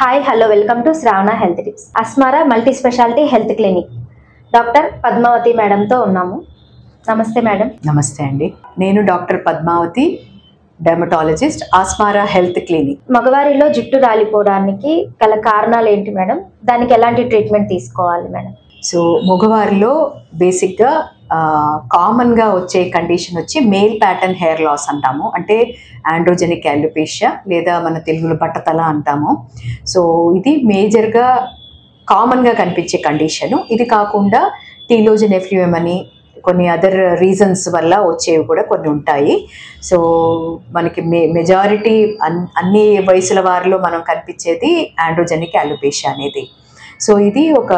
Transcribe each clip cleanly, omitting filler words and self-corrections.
Hi hello welcome to Shravana health tips. Asmara multi specialty health clinic doctor Padmavathi మేడంతో ఉన్నాము. నమస్తే madam. నమస్తే అండి. నేను doctor Padmavathi, dermatologist, Asmara health clinic. మగవారిలో జుట్టు రాలిపోవడానికి గల కారణాలు ఏంటి మేడం? దానికి ఎలాంటి ట్రీట్మెంట్ తీసుకోవాలి మేడం? సో మగవారిలో బేసిక్గా కామన్గా వచ్చే కండిషన్ వచ్చి మేల్ ప్యాటర్న్ హెయిర్ లాస్ అంటాము. అంటే ఆండ్రోజెనిక్ అలోపేషియా లేదా మన తెలుగులో బట్టతల అంటాము. సో ఇది మేజర్గా కామన్గా కనిపించే కండిషను. ఇది కాకుండా టీలోజన్ ఎఫ్యూఎం అని కొన్ని అదర్ రీజన్స్ వల్ల వచ్చేవి కూడా కొన్ని ఉంటాయి. సో మనకి మెజారిటీ అన్ని వయసుల వారిలో మనం కనిపించేది ఆండ్రోజెనిక్ అలోపేషియా అనేది. సో ఇది ఒక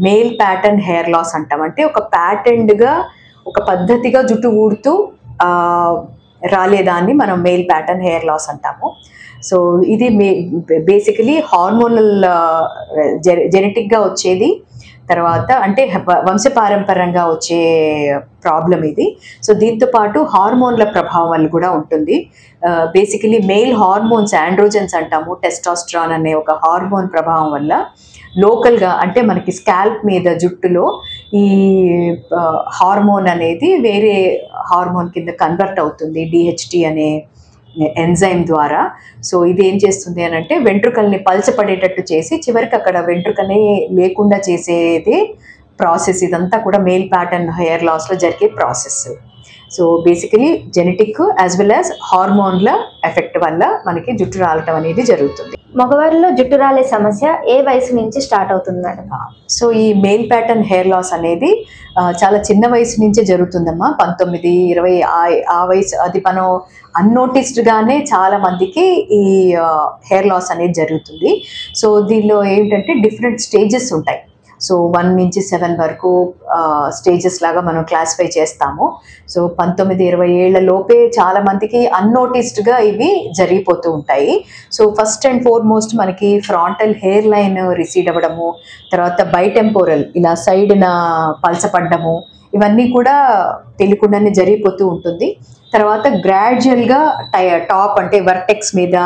మేల్ ప్యాటర్న్ హెయిర్ లాస్ అంటాం. అంటే ఒక ప్యాటర్న్డ్గా ఒక పద్ధతిగా జుట్టు ఊడుతూ రాలేదాన్ని మనం మేల్ ప్యాటర్న్ హెయిర్ లాస్ అంటాము. సో ఇది బేసికలీ హార్మోనల్ జెనెటిక్గా వచ్చేది. తర్వాత అంటే వంశపారంపర్యంగా వచ్చే ప్రాబ్లం ఇది. సో దీంతో పాటు హార్మోన్ల ప్రభావం వల్ల కూడా ఉంటుంది. బేసికలీ మెయిల్ హార్మోన్స్ ఆండ్రోజన్స్ అంటాము. టెస్టోస్టెరాన్ అనే ఒక హార్మోన్ ప్రభావం వల్ల లోకల్గా అంటే మనకి స్కాల్ప్ మీద జుట్టులో ఈ హార్మోన్ అనేది వేరే హార్మోన్ కింద కన్వర్ట్ అవుతుంది డిహెచ్టి అనే ఎంజైమ్ ద్వారా. సో ఇది ఏం చేస్తుంది అని అంటే వెంట్రుకల్ని పల్చపడేటట్టు చేసి చివరికి అక్కడ వెంట్రుకనే లేకుండా చేసేది ప్రాసెస్. ఇదంతా కూడా మేల్ ప్యాటర్న్ హెయిర్ లాస్లో జరిగే process. So basically genetic as well as హార్మోన్ల ఎఫెక్ట్ వల్ల మనకి జుట్టు రాలటం అనేది జరుగుతుంది. మగవారిలో జుట్టు రాలే సమస్య ఏ వయసు నుంచి స్టార్ట్ అవుతుంది మేడం? సో ఈ మేల్ ప్యాటర్న్ హెయిర్ లాస్ అనేది చాలా చిన్న వయసు నుంచే జరుగుతుందమ్మా. 19, 20 ఆ వయసు. అది మనం అన్నోటిస్డ్గానే చాలా మందికి ఈ హెయిర్ లాస్ అనేది జరుగుతుంది. సో దీనిలో ఏంటంటే డిఫరెంట్ స్టేజెస్ ఉంటాయి. సో 1 నుంచి 7 వరకు స్టేజెస్ లాగా మనం క్లాసిఫై చేస్తాము. సో 19, 20 ఏళ్ల లోపే చాలా మందికి అన్నోటిస్డ్గా ఇవి జరిగిపోతూ ఉంటాయి. సో ఫస్ట్ అండ్ ఫార్మోస్ట్ మనకి ఫ్రాంటల్ హెయిర్ లైన్ రిసీడ్ అవ్వడము, తర్వాత బైటెంపోరల్ ఇలా సైడ్న పల్చపడ్డము, ఇవన్నీ కూడా తెలియకుండానే జరిగిపోతూ ఉంటుంది. తర్వాత గ్రాడ్యువల్గా టాప్ అంటే వర్టెక్స్ మీద,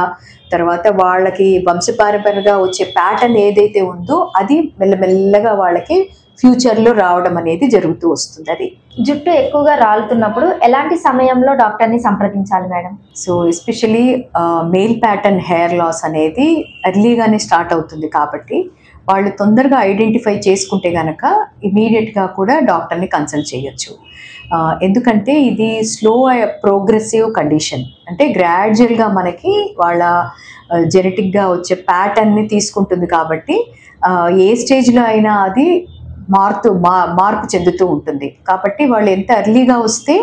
తర్వాత వాళ్ళకి వంశపారంపర్యంగా వచ్చే ప్యాటర్న్ ఏదైతే ఉందో అది మెల్లమెల్లగా వాళ్ళకి ఫ్యూచర్లో రావడం అనేది జరుగుతూ వస్తుంది. అది జుట్టు ఎక్కువగా రాలుతున్నప్పుడు ఎలాంటి సమయంలో డాక్టర్ని సంప్రదించాలి madam? So especially male pattern hair loss అనేది ఎర్లీగానే స్టార్ట్ అవుతుంది కాబట్టి వాళ్ళు తొందరగా ఐడెంటిఫై చేసుకుంటే కనుక ఇమీడియట్గా కూడా డాక్టర్ని కన్సల్ట్ చేయొచ్చు. ఎందుకంటే ఇది స్లో ప్రోగ్రెసివ్ కండిషన్. అంటే గ్రాడ్యువల్గా మనకి వాళ్ళ జెనెటిక్గా వచ్చే ప్యాటర్న్ని తీసుకుంటుంది కాబట్టి ఏ స్టేజ్లో అయినా అది మార్పు చెందుతూ ఉంటుంది. కాబట్టి వాళ్ళు ఎంత ఎర్లీగా వస్తే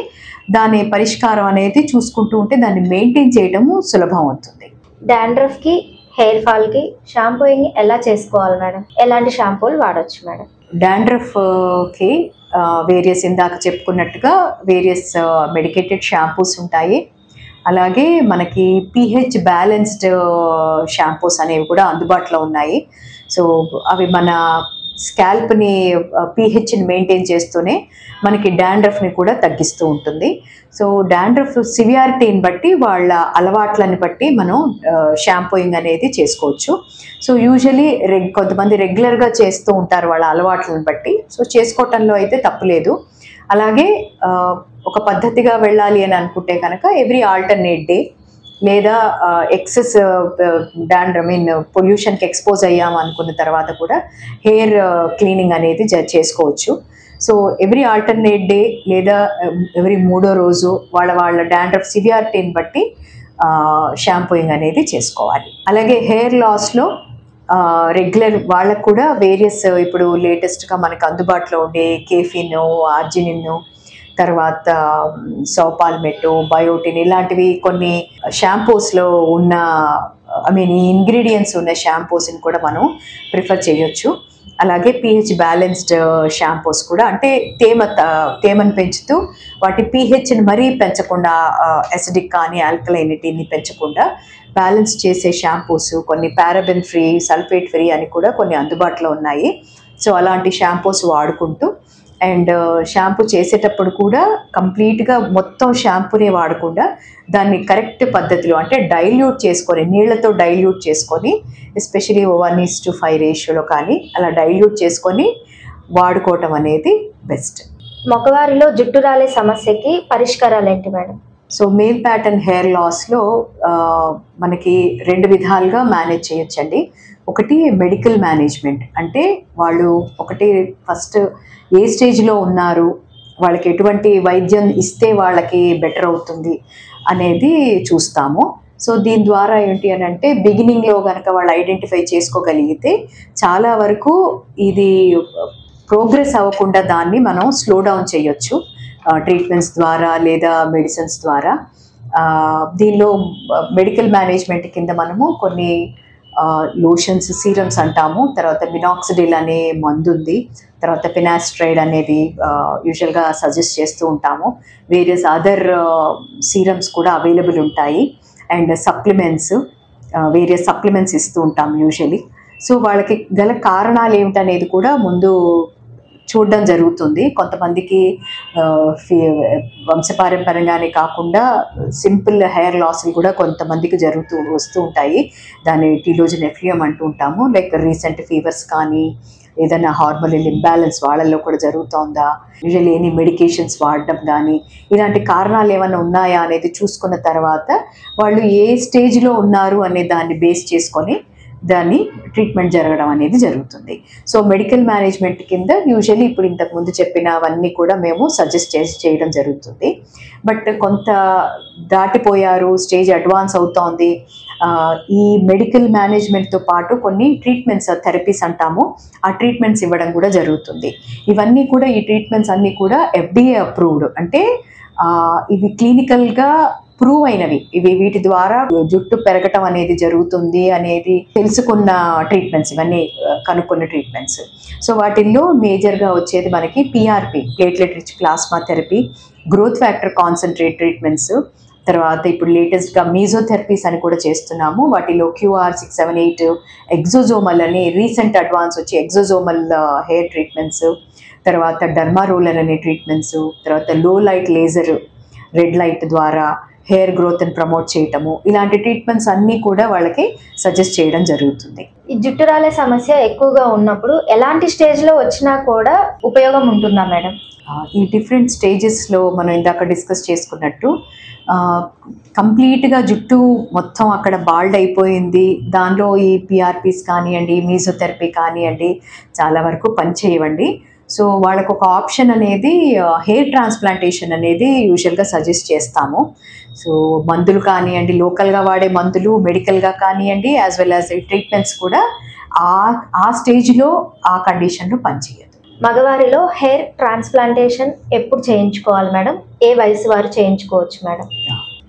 దాని పరిష్కారం అనేది చూసుకుంటూ ఉంటే దాన్ని మెయింటైన్ చేయడము సులభం అవుతుంది. డాండ్రఫ్కి, హెయిర్ ఫాల్కి షాంపూయింగ్ ఎలా చేసుకోవాలి మేడం? ఎలాంటి షాంపూలు వాడవచ్చు మేడం? డాండ్రఫ్కి వేరియస్ ఇందాక చెప్పుకున్నట్టుగా వేరియస్ మెడికేటెడ్ షాంపూస్ ఉంటాయి. అలాగే మనకి pH బ్యాలెన్స్డ్ షాంపూస్ అనేవి కూడా అందుబాటులో ఉన్నాయి. సో అవి మన స్కాల్ప్ని pHని మెయింటైన్ చేస్తూనే మనకి డాండ్రఫ్ని కూడా తగ్గిస్తూ ఉంటుంది. సో డాండ్రఫ్ సివియారిటీని బట్టి వాళ్ళ అలవాట్లని బట్టి మనం షాంపూయింగ్ అనేది చేసుకోవచ్చు. సో యూజువలీ కొంతమంది రెగ్యులర్గా చేస్తూ ఉంటారు వాళ్ళ అలవాట్లను బట్టి. సో చేసుకోవటంలో అయితే తప్పులేదు. అలాగే ఒక పద్ధతిగా వెళ్ళాలి అని అనుకుంటే కనుక ఎవ్రీ ఆల్టర్నేట్ డే లేదా ఎక్సెస్ పొల్యూషన్కి ఎక్స్పోజ్ అయ్యాము అనుకున్న తర్వాత కూడా హెయిర్ క్లీనింగ్ అనేది చేసుకోవచ్చు. సో ఎవ్రీ ఆల్టర్నేట్ డే లేదా ఎవ్రీ 3వ రోజు వాళ్ళ డాండ్రఫ్ సివియారిటీని బట్టి షాంపూయింగ్ అనేది చేసుకోవాలి. అలాగే హెయిర్ లాస్లో రెగ్యులర్ వాళ్ళకు కూడా వేరియస్ ఇప్పుడు లేటెస్ట్గా మనకు అందుబాటులో ఉండే కేఫిన్, ఆర్జినిన్, తర్వాత సోపాల్మెట్, బయోటిన్ ఇలాంటివి కొన్ని షాంపూస్లో ఉన్న ఈ ఇంగ్రీడియంట్స్ ఉన్న షాంపూస్ని కూడా మనం ప్రిఫర్ చేయొచ్చు. అలాగే pH బ్యాలెన్స్డ్ షాంపూస్ కూడా అంటే తేమను పెంచుతూ వాటి pHని మరీ పెంచకుండా అసిడిక్ కానీ ఆల్కలైనిటీని పెంచకుండా బ్యాలెన్స్ చేసే షాంపూస్ కొన్ని పారాబెన్ ఫ్రీ, సల్ఫేట్ ఫ్రీ అని కూడా కొన్ని అందుబాటులో ఉన్నాయి. సో అలాంటి షాంపూస్ వాడుకుంటూ అండ్ షాంపూ చేసేటప్పుడు కూడా కంప్లీట్గా మొత్తం షాంపూనే వాడకుండా దాన్ని కరెక్ట్ పద్ధతిలో అంటే డైల్యూట్ చేసుకొని నీళ్లతో డైల్యూట్ చేసుకొని ఎస్పెషలీ 1:5 రేషియోలో కానీ అలా డైల్యూట్ చేసుకొని వాడుకోవటం అనేది బెస్ట్. మగవారిలో జుట్టు రాలే సమస్యకి పరిష్కారాలు ఏంటి madam? So male pattern hair లాస్లో మనకి 2 విధాలుగా మేనేజ్ చేయొచ్చండి. ఒకటి మెడికల్ మేనేజ్మెంట్, అంటే వాళ్ళు ఒకటి ఫస్ట్ ఏ స్టేజ్లో ఉన్నారు, వాళ్ళకి ఎటువంటి వైద్యం ఇస్తే వాళ్ళకి బెటర్ అవుతుంది అనేది చూస్తాము. సో దీని ద్వారా ఏంటి అని అంటే బిగినింగ్లో కనుక వాళ్ళు ఐడెంటిఫై చేసుకోగలిగితే చాలా వరకు ఇది ప్రోగ్రెస్ అవ్వకుండా దాన్ని మనం స్లో డౌన్ చేయొచ్చు ట్రీట్మెంట్స్ ద్వారా లేదా మెడిసిన్స్ ద్వారా. దీనిలో మెడికల్ మేనేజ్మెంట్ కింద మనము కొన్ని లోషన్స్, సీరమ్స్ అంటాము, తర్వాత మినాక్సిడిల్ అనే మందు ఉంది, తర్వాత ఫినాస్ట్రైడ్ అనేది యూజువల్గా సజెస్ట్ చేస్తూ ఉంటాము. వేరియస్ అదర్ సీరమ్స్ కూడా అవైలబుల్ ఉంటాయి, అండ్ సప్లిమెంట్స్, వేరియస్ సప్లిమెంట్స్ ఇస్తూ ఉంటాం యూజువలీ. సో వాళ్ళకి గల కారణాలు ఏమిటనేది కూడా ముందు చూడడం జరుగుతుంది. కొంతమందికి వంశపారంపర్యంగానే కాకుండా సింపుల్ హెయిర్ లాస్లు కూడా కొంతమందికి వస్తూ ఉంటాయి. దాన్ని టీలోజన్ ఎఫ్యూఎం అంటూ ఉంటాము. లైక్ రీసెంట్ ఫీవర్స్ కానీ ఏదైనా హార్మోనల్ ఇంబ్యాలెన్స్ వాళ్ళల్లో కూడా జరుగుతుందా, యూజువల్లీ ఎనీ మెడికేషన్స్ వాడడం కానీ ఇలాంటి కారణాలు ఏమైనా ఉన్నాయా అనేది చూసుకున్న తర్వాత వాళ్ళు ఏ స్టేజ్లో ఉన్నారు అనే దాన్ని బేస్ చేసుకొని దాన్ని ట్రీట్మెంట్ జరగడం అనేది జరుగుతుంది. సో మెడికల్ మేనేజ్మెంట్ కింద యూజువల్లీ ఇప్పుడు ఇంతకుముందు చెప్పినవన్నీ కూడా మేము సజెస్ట్ చేయడం జరుగుతుంది. బట్ కొంత దాటిపోయారు, స్టేజ్ అడ్వాన్స్ అవుతోంది, ఈ మెడికల్ మేనేజ్మెంట్తో పాటు కొన్ని ట్రీట్మెంట్స్, థెరపీస్ అంటాము, ఆ ట్రీట్మెంట్స్ ఇవ్వడం కూడా జరుగుతుంది. ఇవన్నీ కూడా ఈ ట్రీట్మెంట్స్ అన్నీ కూడా FDA అప్రూవ్డ్, అంటే ఇవి క్లినికల్గా ప్రూవ్ అయినవి. వీటి ద్వారా జుట్టు పెరగటం అనేది జరుగుతుంది అనేది తెలుసుకున్న ట్రీట్మెంట్స్, ఇవన్నీ కనుక్కున్న ట్రీట్మెంట్స్. సో వాటిల్లో మేజర్గా వచ్చేది మనకి PRP, platelet rich plasma therapy, growth factor concentrate treatments, తర్వాత ఇప్పుడు లేటెస్ట్గా మీజోథెరపీస్ అని కూడా చేస్తున్నాము. వాటిలో QR678, ఎగ్జోజోమల్ అని రీసెంట్ అడ్వాన్స్ వచ్చి ఎగ్జోజోమల్ హెయిర్ ట్రీట్మెంట్స్, తర్వాత డర్మా రోలర్ అనే ట్రీట్మెంట్స్, తర్వాత లో లైట్ లేజర్, రెడ్ లైట్ ద్వారా హెయిర్ గ్రోత్ని ప్రమోట్ చేయటము, ఇలాంటి ట్రీట్మెంట్స్ అన్నీ కూడా వాళ్ళకి సజెస్ట్ చేయడం జరుగుతుంది. ఈ జుట్టు రాలే సమస్య ఎక్కువగా ఉన్నప్పుడు ఎలాంటి స్టేజ్లో వచ్చినా కూడా ఉపయోగం ఉంటుందా మేడం? ఈ డిఫరెంట్ స్టేజెస్లో మనం ఇందాక డిస్కస్ చేసుకున్నట్టు కంప్లీట్గా జుట్టు మొత్తం అక్కడ బాల్డ్ అయిపోయింది, దానిలో ఈ PRPs కానివ్వండి, మీజోథెరపీ కానివ్వండి చాలా వరకు పనిచేయవండి. సో వాళ్ళకు ఒక ఆప్షన్ అనేది హెయిర్ ట్రాన్స్ప్లాంటేషన్ అనేది యూజువల్గా సజెస్ట్ చేస్తాము. సో మందులు కానివ్వండి, లోకల్గా వాడే మందులు, మెడికల్గా కానివ్వండి, యాజ్ వెల్ యాజ్ ట్రీట్మెంట్స్ కూడా ఆ స్టేజ్లో ఆ కండిషన్లో పనిచేయదు. మగవారిలో హెయిర్ ట్రాన్స్ప్లాంటేషన్ ఎప్పుడు చేయించుకోవాలి మేడం? ఏ వయసు వారు చేయించుకోవచ్చు మేడం?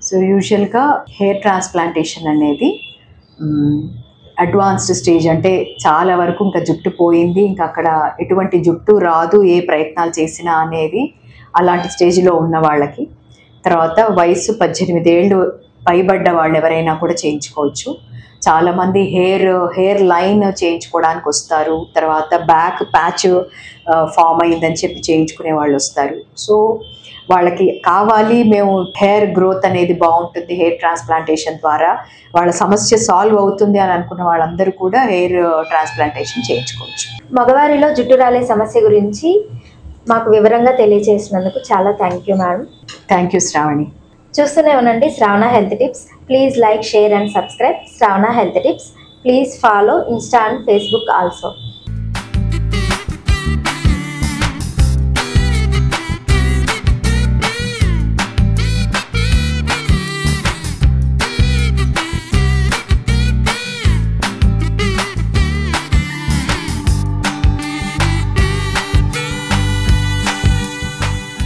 సో యూజువల్గా హెయిర్ ట్రాన్స్ప్లాంటేషన్ అనేది అడ్వాన్స్డ్ స్టేజ్, అంటే చాలా వరకు ఇంకా జుట్టు పోయింది, ఇంకా అక్కడ ఎటువంటి జుట్టు రాదు ఏ ప్రయత్నాలు చేసినా అనేది అలాంటి స్టేజ్లో ఉన్న వాళ్ళకి, తర్వాత వయసు 18 ఏళ్ళు పైబడ్డ వాళ్ళు ఎవరైనా కూడా చేయించుకోవచ్చు. చాలామంది హెయిర్ లైన్ చేయించుకోవడానికి వస్తారు, తర్వాత బ్యాక్ ప్యాచ్ ఫామ్ అయిందని చెప్పి చేయించుకునే వాళ్ళు వస్తారు. సో వాళ్ళకి కావాలి, మేము హెయిర్ గ్రోత్ అనేది బాగుంటుంది హెయిర్ ట్రాన్స్ప్లాంటేషన్ ద్వారా, వాళ్ళ సమస్య సాల్వ్ అవుతుంది అని అనుకున్న వాళ్ళందరూ కూడా హెయిర్ ట్రాన్స్ప్లాంటేషన్ చేయించుకోవచ్చు. మగవారిలో జుట్టు రాలే సమస్య గురించి మాకు వివరంగా తెలియజేసినందుకు చాలా thank you madam. Thank you Shravani. చూస్తూనే ఉండండి Shravana health tips. Please like, share and subscribe Shravana health tips. Please follow Insta and Facebook also.